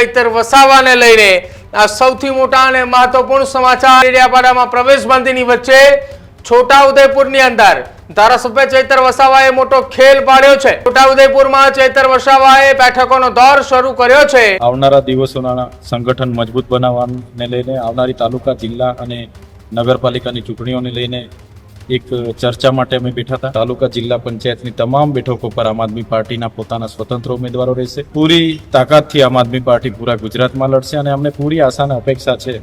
ચૈતર વસાવાને લઈને આ સૌથી મોટા અને મહત્વપૂર્ણ સમાચાર ડેડિયાપાડામાં પ્રવેશબંધીની વચ્ચે છોટાઉદેપુરની અંદર ધારાસભ્ય ચૈતર વસાવાએ મોટો ખેલ પાડ્યો છે। છોટાઉદેપુરમાં ચૈતર વસાવાએ બેઠકોનો દોર શરૂ કર્યો છે। આવનારા દિવસોના સંગઠન મજબૂત બનાવવાને લઈને આવનારી તાલુકા જિલ્લા અને નગરપાલિકાની ચૂંટણીઓને લઈને એક ચર્ચા માટે અમે બેઠા હતા। તાલુકા જિલ્લા પંચાયતની તમામ બેઠકો પર આમ આદમી પાર્ટીના પોતાના સ્વતંત્ર ઉમેદવારો રહેશે। પૂરી તાકાતથી આમ આદમી પાર્ટી પૂરા ગુજરાતમાં લડશે અને અમને પૂરી આશા અને અપેક્ષા છે।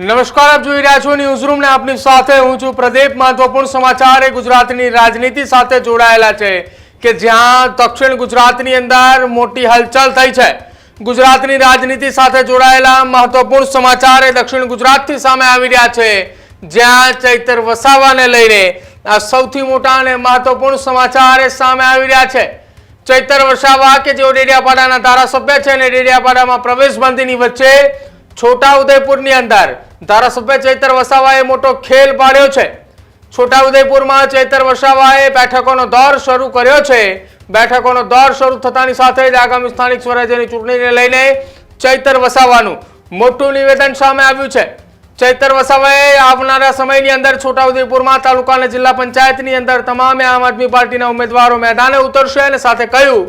નમસ્કાર, આપ જોઈ રહ્યા છો ન્યૂઝરૂમ ને આપની સાથે હું છું પ્રદીપ। મહત્વપૂર્ણ સમાચાર એ ગુજરાતની રાજનીતિ સાથે જોડાયેલા છે કે જ્યાં દક્ષિણ ગુજરાતની અંદર મોટી હલચલ થઈ છે। ગુજરાતની રાજનીતિ સાથે જોડાયેલા મહત્વપૂર્ણ સમાચાર એ દક્ષિણ ગુજરાતથી સામે આવી રહ્યા છે, જ્યાં ચૈતર વસાવાને લઈને આ સૌથી મોટા અને મહત્વપૂર્ણ સમાચાર એ સામે આવી રહ્યા છે। ચૈતર વસાવા કે જેઓ ડેડિયાપાડાના ધારાસભ્ય છે અને ડેડિયાપાડામાં પ્રવેશબંધીની વચ્ચે છોટાઉદેપુરની અંદર ધારાસભ્ય ચૈતર વસાવાએ મોટો ખેલ પાડ્યો છે। છોટાઉદેપુરમાં ચૈતર વસાવાએ બેઠકોનો દોર શરૂ કર્યો છે। બેઠકોનો દોર શરૂ થતાની સાથે જ આગામી સ્થાનિક સ્વરાજ્યની ચૂંટણીને લઈને ચૈતર વસાવાનું મોટું નિવેદન સામે આવ્યું છે। ચૈતર વસાવાએ આવનારા સમયની અંદર છોટાઉદેપુરમાં તાલુકા અને જિલ્લા પંચાયતની અંદર તમામ આમ આદમી પાર્ટીના ઉમેદવારો મેદાને ઉતરશે અને સાથે કહ્યું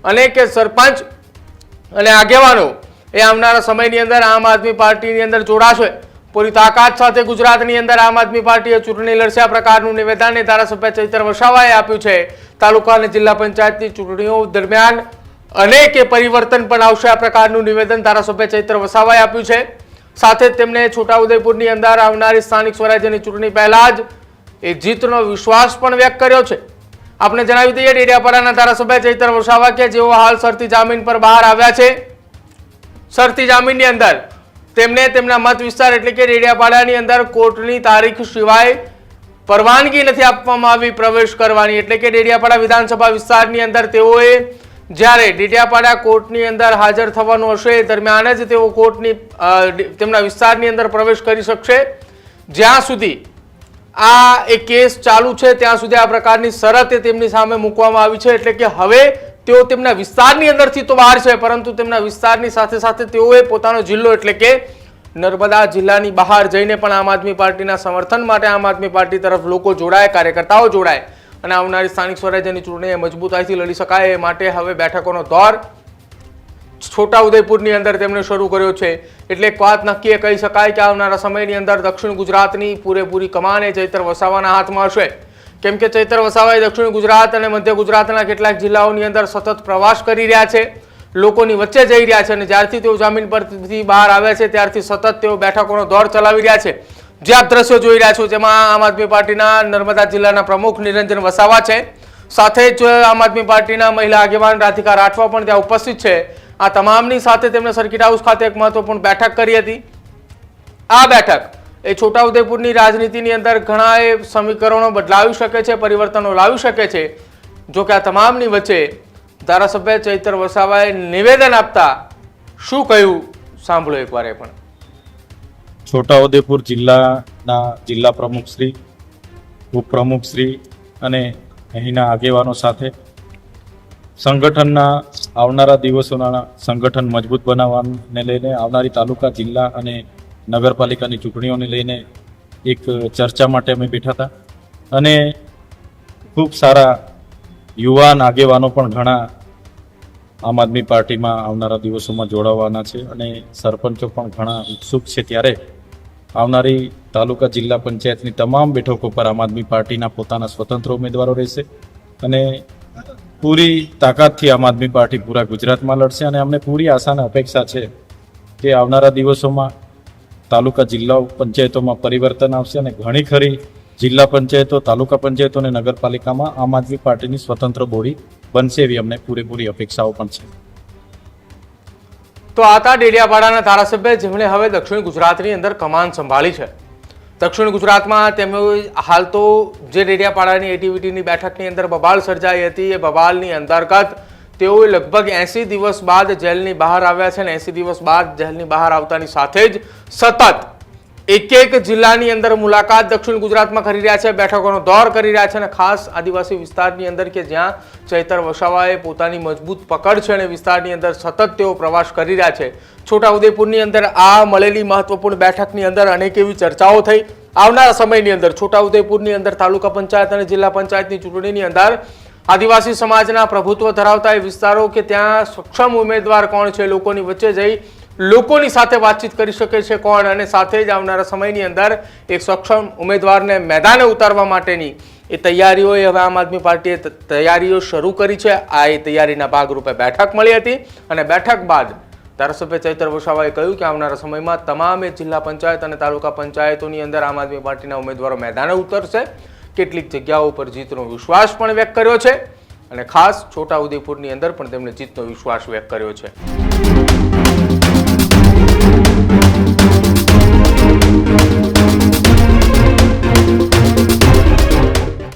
અને કે સરપંચ અને આગેવાનો એ આવનારા સમયની અંદર આમ આદમી પાર્ટીની અંદર જોડાશે। પૂરી તાકાત સાથે ગુજરાતની અંદર આમ આદમી પાર્ટીએ ચૂંટણી લડશે, આ પ્રકારનું નિવેદન ધારાસભ્ય ચૈતર વસાવાએ આપ્યું છે। તાલુકા અને જિલ્લા પંચાયતની ચૂંટણીઓ દરમિયાન અનેક પરિવર્તન પણ આવશે, આ પ્રકારનું નિવેદન ધારાસભ્ય ચૈતર વસાવાએ આપ્યું છે। સાથે જ તેમણે છોટાઉદેપુરની અંદર આવનારી સ્થાનિક સ્વરાજ્યની ચૂંટણી પહેલા જ એ જીતનો વિશ્વાસ પણ વ્યક્ત કર્યો છે। આપણે જણાવી દઈએ, ડેડિયાપાડાના ધારાસભ્ય ચૈતર વસાવા કે જેઓ હાલ શરતી જામીન પર બહાર આવ્યા છે, શરતી જામીનની અંદર તેમને તેમના મત વિસ્તાર એટલે કે ડેડિયાપાડાની અંદર કોર્ટની તારીખ સિવાય પરવાનગી નથી આપવામાં આવી પ્રવેશ કરવાની। એટલે કે ડેડિયાપાડા વિધાનસભા વિસ્તારની અંદર તેઓએ જ્યારે ડેડિયાપાડા કોર્ટની અંદર હાજર થવાનું હશે દરમિયાન જ તેઓ કોર્ટની તેમના વિસ્તારની અંદર પ્રવેશ કરી શકશે। જ્યાં સુધી આ એક કેસ ચાલુ છે ત્યાં સુધી આ પ્રકારની શરત તેમની સામે મૂકવામાં આવી છે। એટલે કે હવે તેઓ તેમના વિસ્તારની અંદરથી તો બહાર છે, પરંતુ તેમના વિસ્તારની સાથે સાથે તેઓએ પોતાનો જિલ્લો એટલે કે નર્મદા જિલ્લાની બહાર જઈને પણ આમ આદમી પાર્ટીના સમર્થન માટે આમ આદમી પાર્ટી તરફ લોકો જોડાય, કાર્યકર્તાઓ જોડાય અને આવનારી સ્થાનિક સ્વરાજ્યની ચૂંટણી મજબૂતાઈથી લડી શકાય એ માટે હવે બેઠકોનો દોર છોટાઉદેપુરની અંદર તેમણે શરૂ કર્યો છે। એટલે એક વાત નક્કી કહી શકાય કે આવનારા સમયની અંદર દક્ષિણ ગુજરાતની પૂરેપૂરી કમાન એ ચૈતર વસાવાના હાથમાં હશે, કેમ કે ચૈતર વસાવાએ દક્ષિણ ગુજરાત અને મધ્ય ગુજરાતના કેટલાક જિલ્લાઓની અંદર સતત પ્રવાસ કરી રહ્યા છે, લોકોની વચ્ચે જઈ રહ્યા છે અને જ્યારથી તેઓ જામીન પરથી બહાર આવ્યા છે ત્યારથી સતત તેઓ બેઠકોનો દોર ચલાવી રહ્યા છે। જે આપ દ્રશ્યો જોઈ રહ્યા છો જેમાં આમ આદમી પાર્ટીના નર્મદા જિલ્લાના પ્રમુખ નિરંજન વસાવા છે, સાથે જ આમ આદમી પાર્ટીના મહિલા આગેવાન રાધિકા રાઠવા પણ ત્યાં ઉપસ્થિત છે। આ તમામની સાથે તેમણે સર્કિટ હાઉસ ખાતે એક મહત્વપૂર્ણ બેઠક કરી હતી। આ બેઠક એ છોટાઉદેપુરની રાજનીતિની અંદર ઘણા એ સમીકરણો બદલાવી શકે છે, પરિવર્તનો લાવી શકે છે। જો કે આ તમામની વચ્ચે ધારાસભ્ય ચૈતર વસાવાએ નિવેદન આપતા શું કહ્યું સાંભળો એકવાર એ પણ। છોટાઉદેપુર જિલ્લાના જિલ્લા પ્રમુખશ્રી, ઉપપ્રમુખશ્રી અને અહીંના આગેવાનો સાથે સંગઠનના આવનારા દિવસોના સંગઠન મજબૂત બનાવવાને લઈને આવનારી તાલુકા જિલ્લા અને નગરપાલિકાની ચૂંટણીઓને લઈને એક ચર્ચા માટે અમે બેઠા હતા અને ખૂબ સારા યુવાન આગેવાનો પણ ઘણા આમ આદમી પાર્ટીમાં આવનારા દિવસોમાં જોડાવાના છે અને સરપંચો પણ ઘણા ઉત્સુક છે। ત્યારે આવનારી તાલુકા જિલ્લા પંચાયતની તમામ બેઠકો પર આમ આદમી પાર્ટીના પોતાના સ્વતંત્ર ઉમેદવારો રહેશે અને પૂરી તાકાતથી આમ આદમી પાર્ટી પૂરા ગુજરાતમાં લડશે અને અમને પૂરી આશા અને અપેક્ષા છે કે આવનારા દિવસોમાં તાલુકા જિલ્લા પંચાયતોમાં પરિવર્તન આવશે અને ઘણી ખરી જિલ્લા પંચાયતો, તાલુકા પંચાયતો અને નગરપાલિકામાં આમ આદમી પાર્ટીની સ્વતંત્ર બોડી બનશે એવી અમને પૂરેપૂરી અપેક્ષાઓ પણ છે। તો આ ડેડિયાપાડાના ધારાસભ્ય જેમણે હવે દક્ષિણ ગુજરાતની અંદર કમાન સંભાળી છે। દક્ષિણ ગુજરાતમાં તેમણે હાલ તો જે ડેડિયાપાડાની એટીવીટીની બેઠકની અંદર બબાલ સર્જાઈ હતી એ બબાલની અંતર્ગત તેઓ લગભગ 80 દિવસ બાદ જેલની બહાર આવ્યા છે અને 80 દિવસ બાદ જેલની બહાર આવતાની સાથે જ સતત એક એક જિલ્લાની અંદર મુલાકાત દક્ષિણ ગુજરાતમાં કરી રહ્યા છે, બેઠકોનો દોર કરી રહ્યા છે અને ખાસ આદિવાસી વિસ્તારની અંદર કે જ્યાં ચૈતર વસાવાએ પોતાની મજબૂત પકડ છે અને વિસ્તારની અંદર સતત તેઓ પ્રવાસ કરી રહ્યા છે. છોટાઉદેપુરની અંદર આ મળેલી મહત્વપૂર્ણ બેઠકની અંદર અનેક એવી ચર્ચાઓ થઈ. આવનારા સમયની અંદર છોટાઉદેપુરની અંદર તાલુકા પંચાયત અને જિલ્લા પંચાયતની ચૂંટણીની અંદર આદિવાસી સમાજના પ્રભુત્વ ધરાવતા એ વિસ્તારો કે ત્યાં સક્ષમ ઉમેદવાર કોણ છે, લોકોની વચ્ચે જઈ લોકોની સાથે વાતચીત કરી શકે છે કોણ, અને સાથે જ આવનારા સમયની અંદર એક સક્ષમ ઉમેદવારને મેદાને ઉતારવા માટેની એ તૈયારીઓએ હવે આમ આદમી પાર્ટીએ તૈયારીઓ શરૂ કરી છે. આ એ તૈયારીના ભાગરૂપે બેઠક મળી હતી અને બેઠક બાદ ધારાસભ્ય ચૈતર વસાવાએ કહ્યું કે આવનારા સમયમાં તમામ જિલ્લા પંચાયત અને તાલુકા પંચાયતોની અંદર આમ આદમી પાર્ટીના ઉમેદવારો મેદાને ઉતરશે. કેટલીક જગ્યાઓ પર જીતનો વિશ્વાસ પણ વ્યક્ત કર્યો છે અને ખાસ છોટાઉદેપુરની અંદર પણ તેમણે જીતનો વિશ્વાસ વ્યક્ત કર્યો છે.